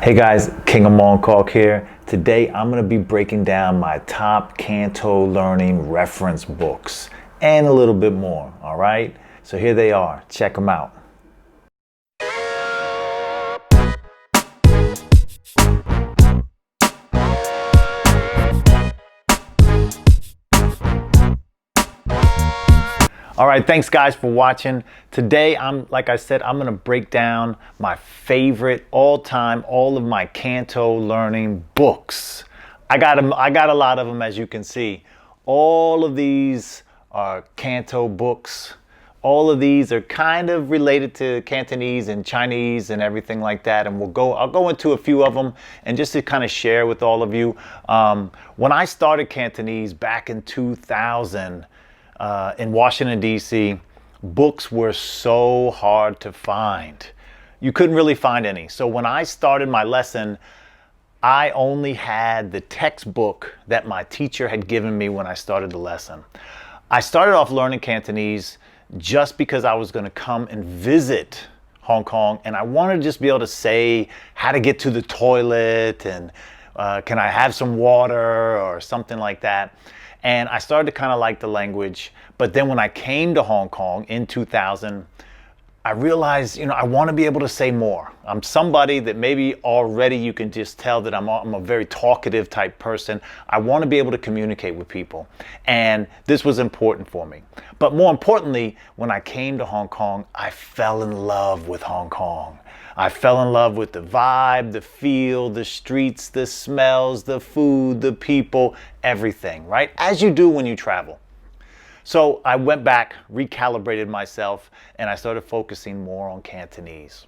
Hey guys, KOMK here. Today I'm going to be breaking down my top Canto learning reference books and a little bit more, all right? So here they are. Check them out. All right, thanks guys for watching. Today, like I said, I'm gonna break down my favorite all-time, all of my Canto learning books. I got a lot of them, as you can see. All of these are Canto books. All of these are kind of related to Cantonese and Chinese and everything like that. And I'll go into a few of them and just to kind of share with all of you. When I started Cantonese back in 2000, in Washington, D.C., books were so hard to find. You couldn't really find any. So when I started my lesson, I only had the textbook that my teacher had given me when I started the lesson. I started off learning Cantonese just because I was going to come and visit Hong Kong, and I wanted to just be able to say how to get to the toilet and can I have some water or something like that. And I started to kind of like the language. But then when I came to Hong Kong in 2000, I realized, I want to be able to say more. I'm somebody that maybe already you can just tell that I'm a very talkative type person. I want to be able to communicate with people. And this was important for me. But more importantly, when I came to Hong Kong, I fell in love with Hong Kong. I fell in love with the vibe, the feel, the streets, the smells, the food, the people, everything, right? As you do when you travel. So I went back, recalibrated myself, and I started focusing more on Cantonese.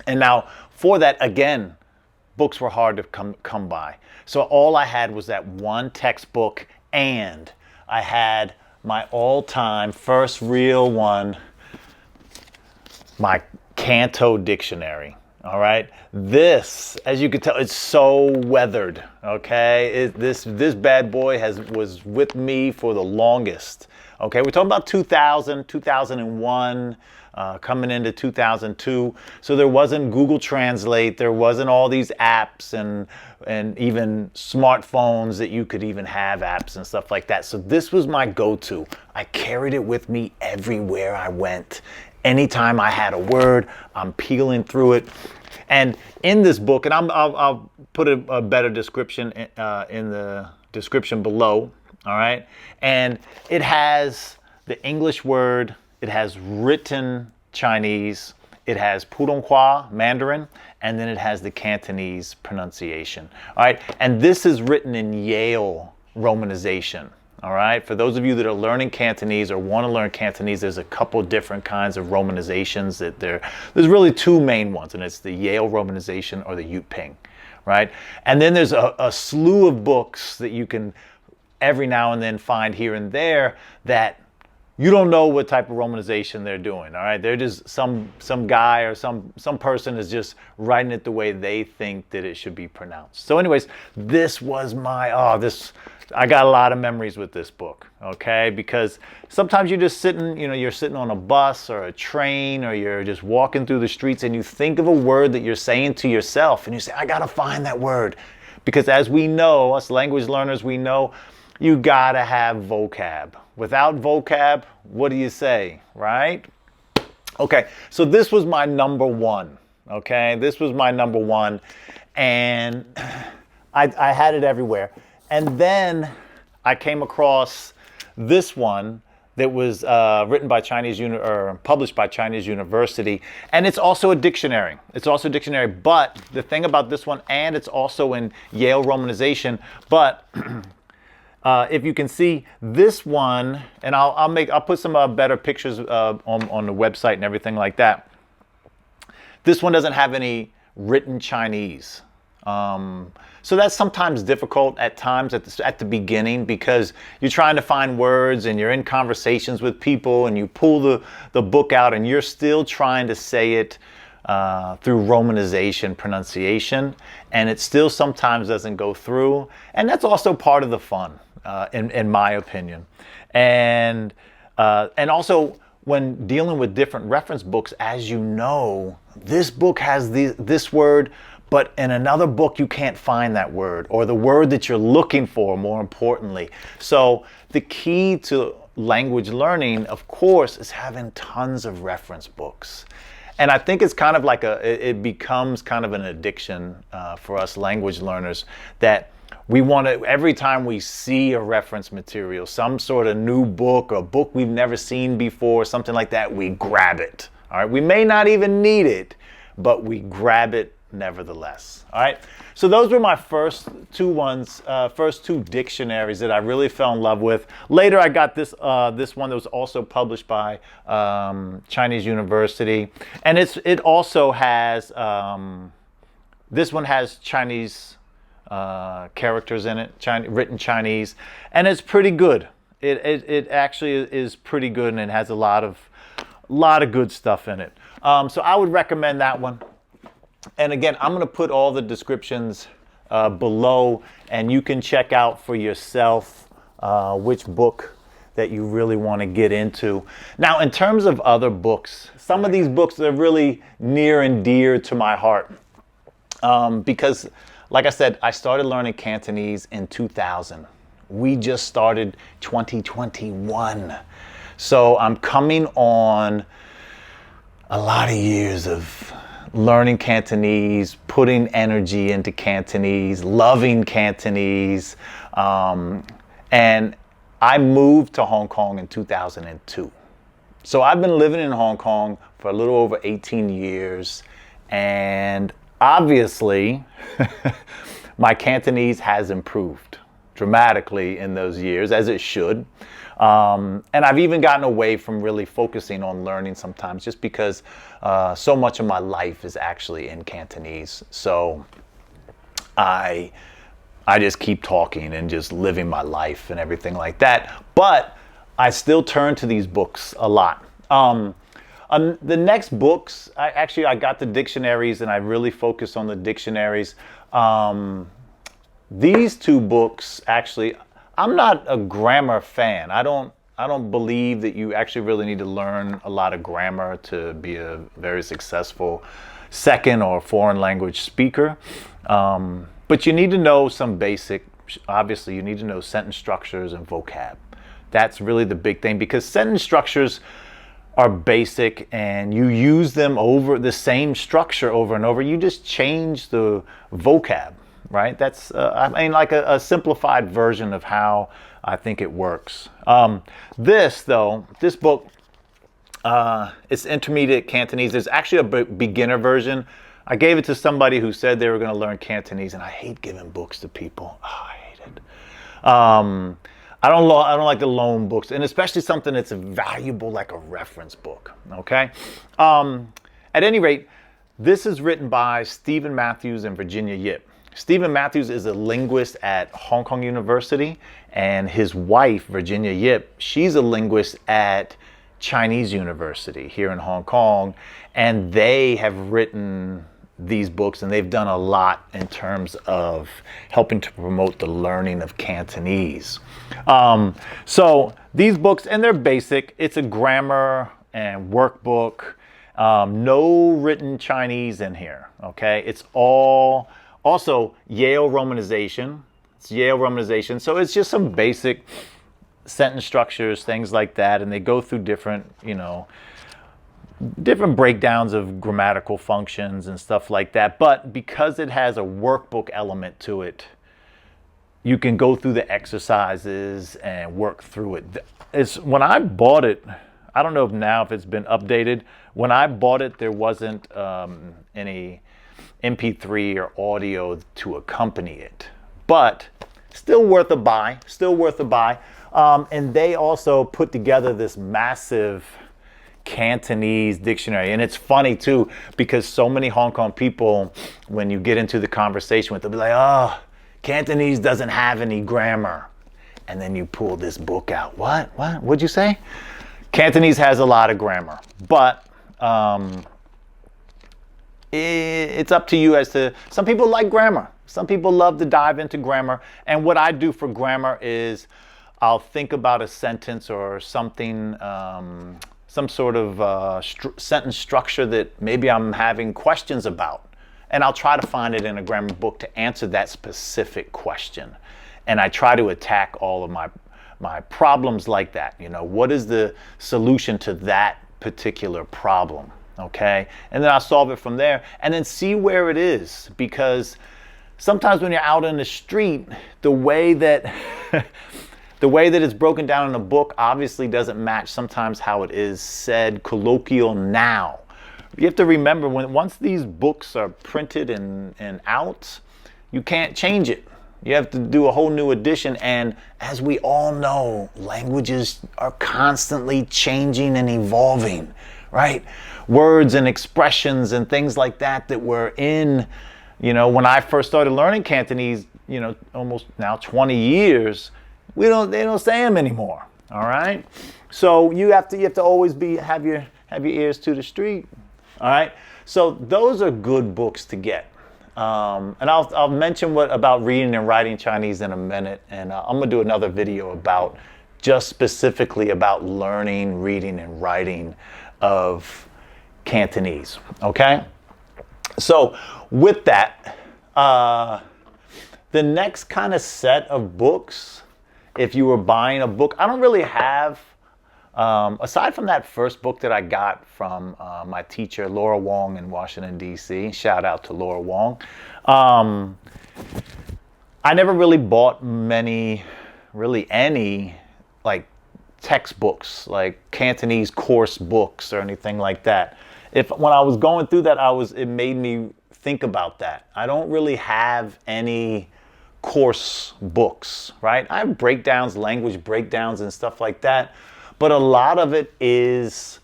And now for that, again, books were hard to come by. So all I had was that one textbook, and I had my all-time first real one, my Kanto Dictionary. All right, this, as you can tell, it's so weathered. Okay, this bad boy was with me for the longest. Okay, we're talking about 2000, 2001, coming into 2002. So there wasn't Google Translate, there wasn't all these apps and even smartphones that you could even have apps and stuff like that. So this was my go-to. I carried it with me everywhere I went. Anytime I had a word, I'm peeling through it. And in this book, and I'll put a better description in the description below, all right? And it has the English word, it has written Chinese, it has Putonghua, Mandarin, and then it has the Cantonese pronunciation, all right? And this is written in Yale Romanization. All right, for those of you that are learning Cantonese or want to learn Cantonese, there's a couple different kinds of romanizations that there's really two main ones, and it's the Yale Romanization or the Yut Ping, right? And then there's a slew of books that you can every now and then find here and there that you don't know what type of romanization they're doing, all right? They're just some guy or some person is just writing it the way they think that it should be pronounced. So anyways, this was I got a lot of memories with this book, okay? Because sometimes you're just sitting, you're sitting on a bus or a train or you're just walking through the streets and you think of a word that you're saying to yourself and you say, I gotta find that word. Because as we know, us language learners, we know you gotta have vocab. Without vocab, what do you say, right? Okay, so this was my number one, okay? This was my number one, and I had it everywhere. And then I came across this one that was written by published by Chinese University, and it's also a dictionary. It's also a dictionary, but the thing about this one, and it's also in Yale Romanization, but if you can see this one, and I'll put some better pictures on the website and everything like that. This one doesn't have any written Chinese. So that's sometimes difficult at times at the beginning because you're trying to find words and you're in conversations with people and you pull the book out and you're still trying to say it through romanization pronunciation, and it still sometimes doesn't go through, and that's also part of the fun in my opinion. And also when dealing with different reference books, as you know, this book has this word, but in another book you can't find that word, or the word that you're looking for, more importantly. So the key to language learning, of course, is having tons of reference books. And I think it's kind of like it becomes kind of an addiction for us language learners, that we want to, every time we see a reference material, some sort of new book or book we've never seen before, something like that, we grab it. All right, we may not even need it, but we grab it nevertheless. All right, so those were my first two dictionaries that I really fell in love with. Later, I got this one that was also published by Chinese University, and it also has this one has Chinese characters in it, written Chinese, and it's pretty good. It actually is pretty good, and it has a lot of good stuff in it. So I would recommend that one. And again, I'm going to put all the descriptions below, and you can check out for yourself which book that you really want to get into. Now, in terms of other books, some of these books are really near and dear to my heart because, like I said, I started learning Cantonese in 2000. We just started 2021. So I'm coming on a lot of years of learning Cantonese, putting energy into Cantonese, loving Cantonese. And I moved to Hong Kong in 2002. So I've been living in Hong Kong for a little over 18 years. And obviously, my Cantonese has improved dramatically in those years, as it should. And I've even gotten away from really focusing on learning sometimes, just because so much of my life is actually in Cantonese. So I just keep talking and just living my life and everything like that. But I still turn to these books a lot. The next books, I got the dictionaries, and I really focus on the dictionaries. These two books, actually, I'm not a grammar fan. I don't believe that you actually really need to learn a lot of grammar to be a very successful second or foreign language speaker. But you need to know some basic, obviously you need to know sentence structures and vocab. That's really the big thing, because sentence structures are basic and you use them over the same structure over and over. You just change the vocab. Right? That's, like a simplified version of how I think it works. This book, it's intermediate Cantonese. There's actually a beginner version. I gave it to somebody who said they were going to learn Cantonese, and I hate giving books to people. Oh, I hate it. I don't like to loan books, and especially something that's valuable like a reference book. Okay. At any rate, this is written by Stephen Matthews and Virginia Yip. Stephen Matthews is a linguist at Hong Kong University, and his wife, Virginia Yip, she's a linguist at Chinese University here in Hong Kong, and they have written these books, and they've done a lot in terms of helping to promote the learning of Cantonese. So these books, and they're basic. It's a grammar and workbook. No written Chinese in here, okay? It's all... Also, Yale Romanization. It's Yale Romanization. So it's just some basic sentence structures, things like that. And they go through different breakdowns of grammatical functions and stuff like that. But because it has a workbook element to it, you can go through the exercises and work through it. When I bought it, I don't know if it's been updated. When I bought it, there wasn't any MP3 or audio to accompany it, but still worth a buy, and they also put together this massive Cantonese dictionary. And it's funny too, because so many Hong Kong people, when you get into the conversation with them, they'll be like, oh, Cantonese doesn't have any grammar. And then you pull this book out. What'd you say? Cantonese has a lot of grammar, but it's up to you as to, some people like grammar. Some people love to dive into grammar. And what I do for grammar is I'll think about a sentence or something, some sort of sentence structure that maybe I'm having questions about. And I'll try to find it in a grammar book to answer that specific question. And I try to attack all of my problems like that. You know, what is the solution to that particular problem? Okay, and then I'll solve it from there and then see where it is, because sometimes when you're out in the street, the way that the way that it's broken down in a book obviously doesn't match sometimes how it is said colloquial now. You have to remember, once these books are printed and out, you can't change it. You have to do a whole new edition, and as we all know, languages are constantly changing and evolving, right? Words and expressions and things like that were in, you know, when I first started learning Cantonese, you know, almost now 20 years, they don't say them anymore. All right, so you have to always have your ears to the street. All right, so those are good books to get. And I'll mention about reading and writing Chinese in a minute, and I'm gonna do another video about just specifically about learning, reading, and writing of Cantonese. Okay, so with that, the next kind of set of books, if you were buying a book, I don't really have, aside from that first book that I got from my teacher, Laura Wong in Washington, D.C., shout out to Laura Wong, I never really bought any like textbooks, like Cantonese course books or anything like that. When I was going through that, it made me think about that. I don't really have any course books, right? I have breakdowns, language breakdowns and stuff like that, but a lot of it is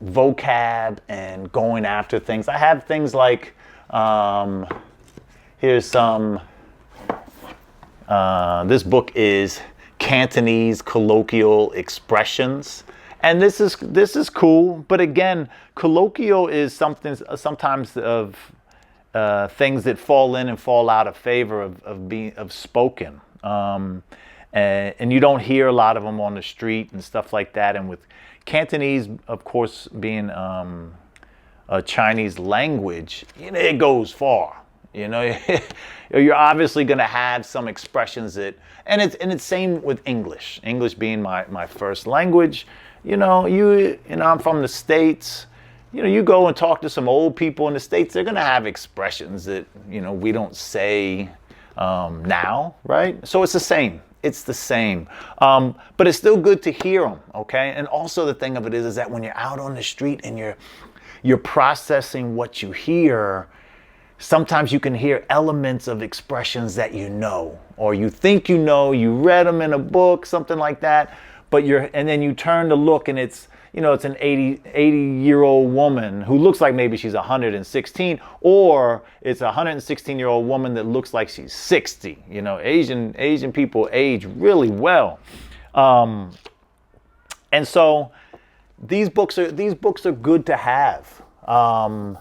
vocab and going after things. I have things like, here's some, this book is Cantonese Colloquial Expressions. And this is cool, but again, colloquial is sometimes of things that fall in and fall out of favor of spoken, and you don't hear a lot of them on the street and stuff like that. And with Cantonese, of course, being a Chinese language, you know, it goes far. You know, you're obviously going to have some expressions and it's same with English. English being my first language. You know, I'm from the States. You know, you go and talk to some old people in the States, they're going to have expressions that, you know, we don't say now, right? So it's the same. It's the same. But it's still good to hear them, okay? And also the thing of it is that when you're out on the street and you're processing what you hear, sometimes you can hear elements of expressions that you know, or you think you read them in a book, something like that. And then you turn to look and it's an 80-year-old woman who looks like maybe she's 116, or it's a 116-year-old woman that looks like she's 60. You know, Asian people age really well. And so these books are good to have. I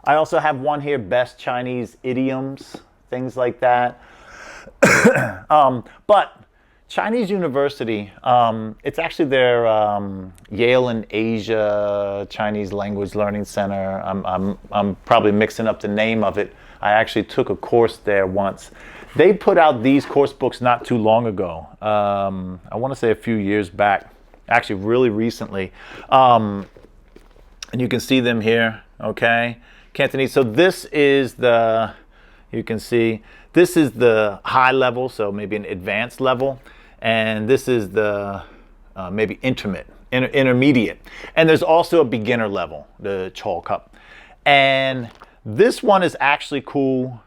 also have one here, Best Chinese Idioms, things like that. But Chinese University, it's actually their Yale in Asia Chinese Language Learning Center. I'm probably mixing up the name of it. I actually took a course there once. They put out these course books not too long ago. I want to say a few years back, actually really recently. And you can see them here, okay? Cantonese. So this is you can see, this is the high level, so maybe an advanced level. And this is the maybe intermediate. And there's also a beginner level, the Chol Cup. And this one is actually cool.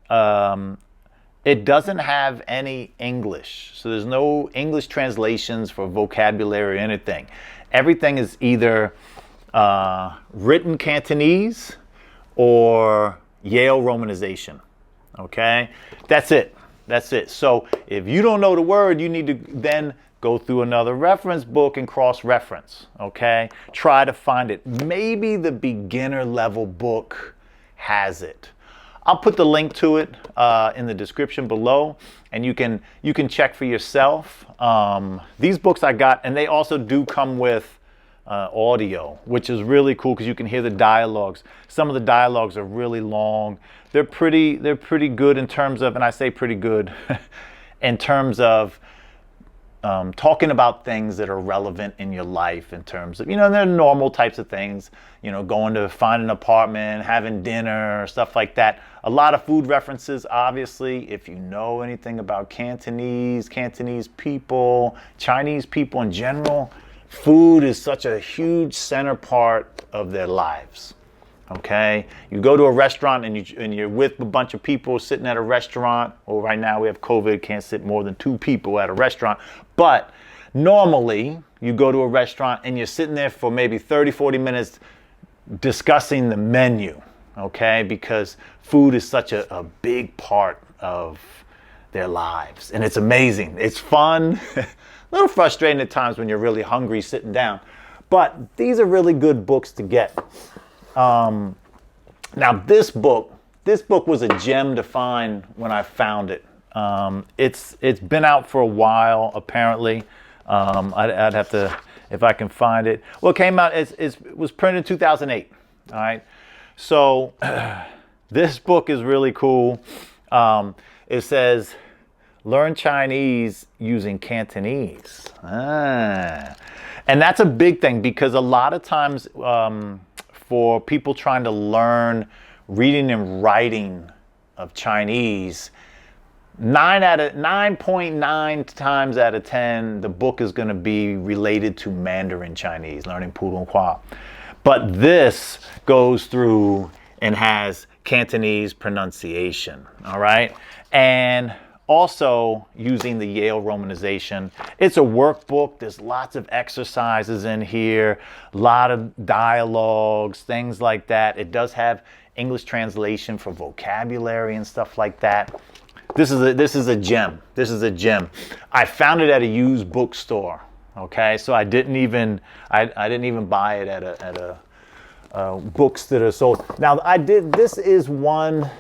It doesn't have any English. So there's no English translations for vocabulary or anything. Everything is either written Cantonese or Yale Romanization. Okay? That's it. That's it. So if you don't know the word, you need to then go through another reference book and cross-reference, okay? Try to find it. Maybe the beginner level book has it. I'll put the link to it in the description below, and you can check for yourself. These books I got, and they also do come with audio, which is really cool because you can hear the dialogues. Some of the dialogues are really long. They're pretty good in terms of, and I say pretty good, in terms of talking about things that are relevant in your life, in terms of, they're normal types of things, going to find an apartment, having dinner, stuff like that. A lot of food references, obviously. If you know anything about Cantonese people, Chinese people in general, food is such a huge center part of their lives. Okay, you go to a restaurant and you're with a bunch of people sitting at a restaurant. Well, right now we have COVID, can't sit more than 2 people at a restaurant. But normally you go to a restaurant and you're sitting there for maybe 30, 40 minutes discussing the menu. Okay, because food is such a big part of their lives, and it's amazing. It's fun, a little frustrating at times when you're really hungry sitting down. But these are really good books to get. Now this book was a gem to find when I found it. It's been out for a while, apparently. I'd have to, if I can find it. Well, it came out, it was printed in 2008. All right. So this book is really cool. It says, learn Chinese using Cantonese. And that's a big thing because a lot of times, for people trying to learn reading and writing of Chinese, 9.9 times out of 10, the book is going to be related to Mandarin Chinese, learning Putonghua. But this goes through and has Cantonese pronunciation, all right? And also using the Yale Romanization. It's a workbook. There's lots of exercises in here, a lot of dialogues, things like that. It does have English translation for vocabulary and stuff like that. This is a gem. This is a gem. I found it at a used bookstore. Okay, so I didn't even buy it at a books that are sold. Now this is one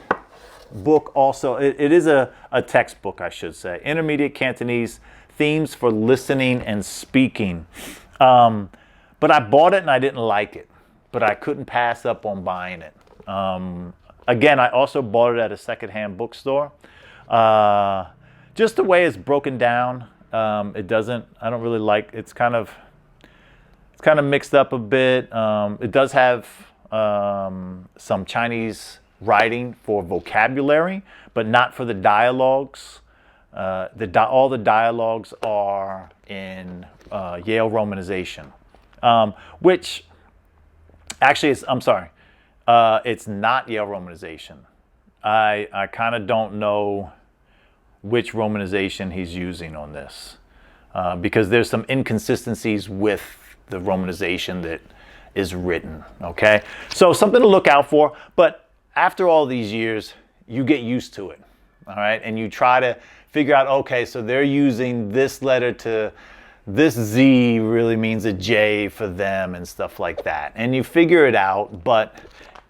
book also. It is a textbook, I should say. Intermediate Cantonese Themes for Listening and Speaking. But I bought it and I didn't like it. But I couldn't pass up on buying it. Again, I also bought it at a secondhand bookstore. Just the way it's broken down, I don't really like, it's kind of mixed up a bit. It does have some Chinese writing for vocabulary, but not for the dialogues. All the dialogues are in Yale Romanization, which actually is, I'm sorry, it's not Yale Romanization. I kind of don't know which Romanization he's using on this, because there's some inconsistencies with the Romanization that is written, okay? So something to look out for, but after all these years, you get used to it, all right? And you try to figure out, okay, so they're using this letter to, this Z really means a J for them and stuff like that. And you figure it out, but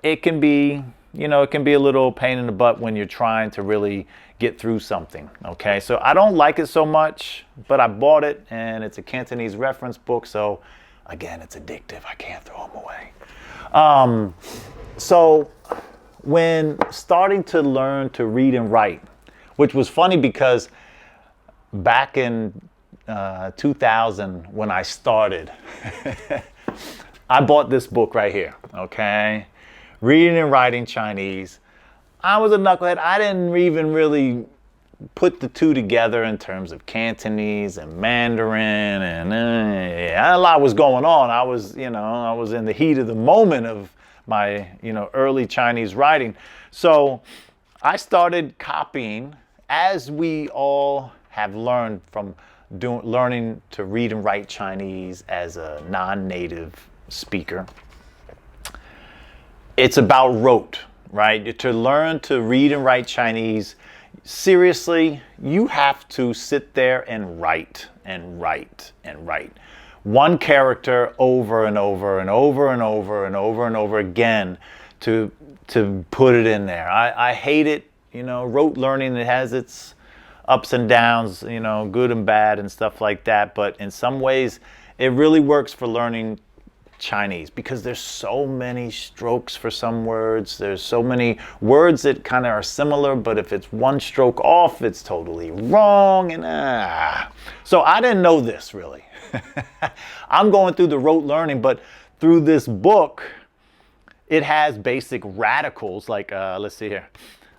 it can be, it can be a little pain in the butt when you're trying to really get through something, okay? So I don't like it so much, but I bought it, and it's a Cantonese reference book, so again, it's addictive. I can't throw them away. So when starting to learn to read and write, which was funny because back in 2000 when I started, I bought this book right here, okay? Reading and Writing Chinese. I was a knucklehead. I didn't even really put the two together in terms of Cantonese and Mandarin, and a lot was going on. I was in the heat of the moment of my, early Chinese writing. So I started copying, as we all have learned from learning to read and write Chinese as a non-native speaker. It's about rote, right? To learn to read and write Chinese, seriously, you have to sit there and write and write and write. One character over and over and over and over and over and over again to put it in there. I hate it, rote learning. It has its ups and downs, good and bad and stuff like that. But in some ways, it really works for learning Chinese because there's so many strokes for some words. There's so many words that kind of are similar, but if it's one stroke off, it's totally wrong. And so I didn't know this really. I'm going through the rote learning, but through this book, it has basic radicals. Like, let's see here.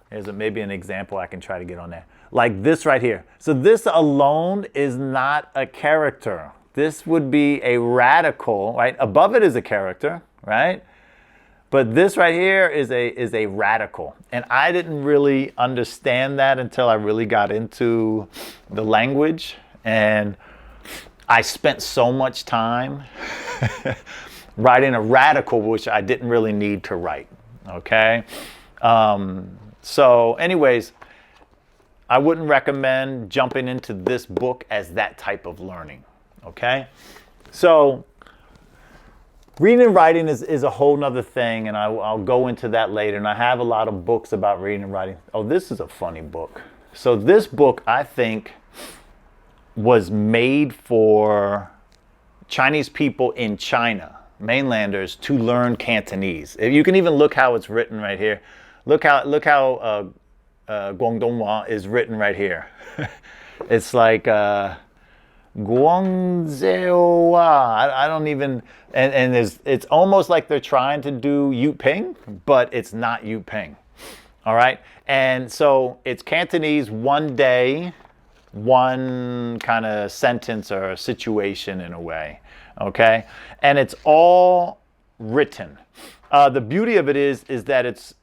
Here's maybe an example I can try to get on there. Like this right here. So this alone is not a character. This would be a radical, right? Above it is a character, right? But this right here is a radical. And I didn't really understand that until I really got into the language. And I spent so much time writing a radical, which I didn't really need to write, okay? So anyways, I wouldn't recommend jumping into this book as that type of learning. Okay, so reading and writing is a whole nother thing, and I'll go into that later. And I have a lot of books about reading and writing. Oh, this is a funny book. So this book, I think, was made for Chinese people in China, mainlanders, to learn Cantonese. You can even look how it's written right here. Look how Guangdonghua is written right here. It's like Guangzhou, I don't even, and it's almost like they're trying to do Yuping, but it's not Yuping. All right, and so it's Cantonese, one day, one kind of sentence or situation in a way. Okay, and it's all written. The beauty of it is that it's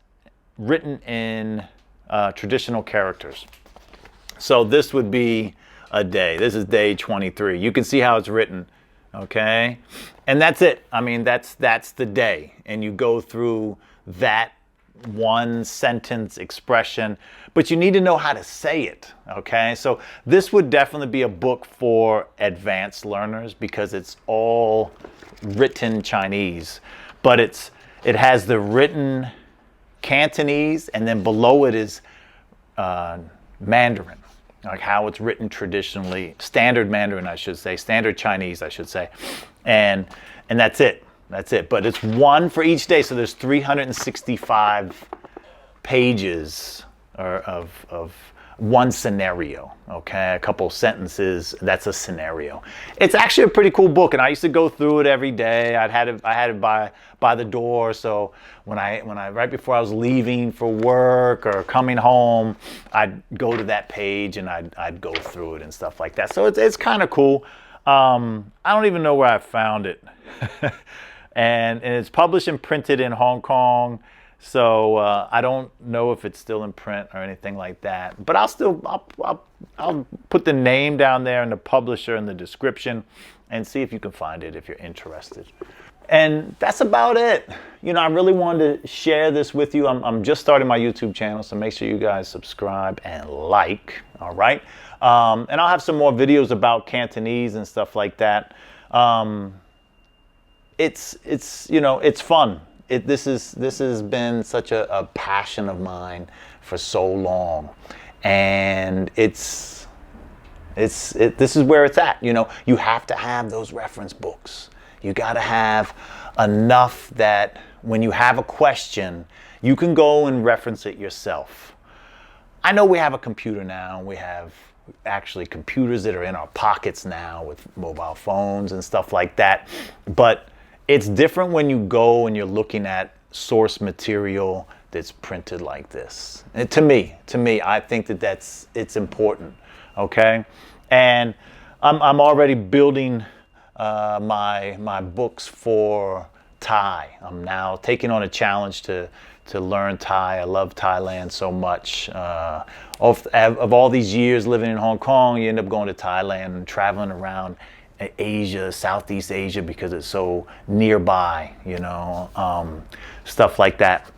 written in traditional characters. So this would be a day. This is day 23. You can see how it's written, okay? And that's it. I mean, that's the day. And you go through that one sentence expression, but you need to know how to say it, okay? So this would definitely be a book for advanced learners because it's all written Chinese, but it has the written Cantonese, and then below it is Mandarin. Like how it's written traditionally, standard Mandarin, I should say, standard Chinese, I should say, and that's it. That's it. But it's one for each day, so there's 365 pages of one scenario. Okay, a couple sentences. That's a scenario. It's actually a pretty cool book, and I used to go through it every day. I had it by the door, so when I right before I was leaving for work or coming home, I'd go to that page and I'd go through it and stuff like that. So it's kind of cool. I don't even know where I found it, and it's published and printed in Hong Kong. So I don't know if it's still in print or anything like that, but I'll put the name down there and the publisher in the description and see if you can find it if you're interested. And that's about it. You know, I really wanted to share this with you. I'm just starting my YouTube channel, so make sure you guys subscribe and like, all right? And I'll have some more videos about Cantonese and stuff like that. It's you know, it's fun. This has been such a passion of mine for so long, and this is where it's at. You know, you have to have those reference books. You got to have enough that when you have a question, you can go and reference it yourself. I know we have a computer now. We have actually computers that are in our pockets now with mobile phones and stuff like that, but it's different when you go and you're looking at source material that's printed like this. And to me, I think it's important, okay? And I'm already building my books for Thai. I'm now taking on a challenge to learn Thai. I love Thailand so much. Of all these years living in Hong Kong, you end up going to Thailand and traveling around Asia, Southeast Asia, because it's so nearby, you know, stuff like that.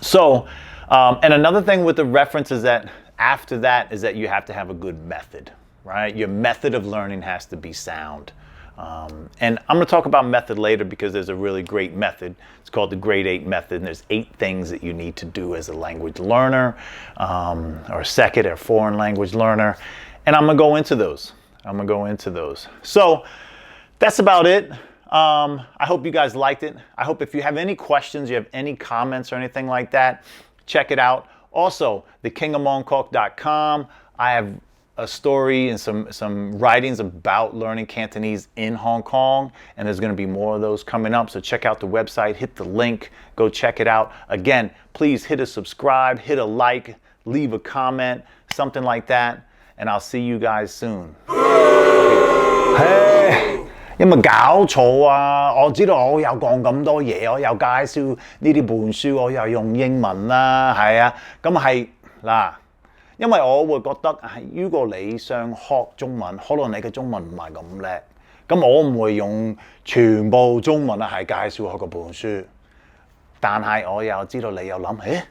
So, and another thing with the reference is that after that is that you have to have a good method, right? Your method of learning has to be sound. And I'm going to talk about method later because there's a really great method. It's called the Grade 8 method, and there's 8 things that you need to do as a language learner, or a second or foreign language learner, and I'm going to go into those. So that's about it. I hope you guys liked it. I hope if you have any questions, you have any comments or anything like that, check it out. Also, thekingofmongkok.com. I have a story and some writings about learning Cantonese in Hong Kong, and there's going to be more of those coming up. So check out the website, hit the link, go check it out. Again, please hit a subscribe, hit a like, leave a comment, something like that, and I'll see you guys soon. Hey. 有冇搞錯啊？我知道我有講咁多嘢，我又介紹呢啲本書，我又用英文啦，係啊，咁係嗱，因為我會覺得係如果你想學中文，可能你嘅中文唔係咁叻，咁我唔會用全部中文係介紹佢個本書，但係我又知道你又諗，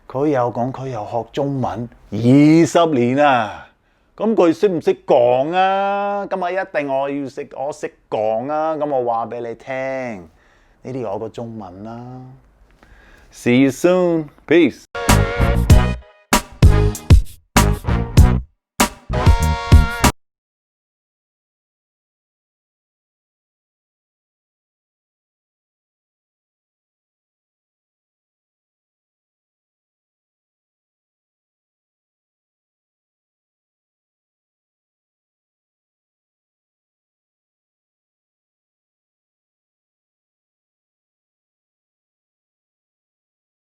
佢有講佢又學中文20年啊！咁佢識唔識講啊？咁啊一定我識講啊！咁我話俾你聽，呢啲我個中文啦。See you soon, peace.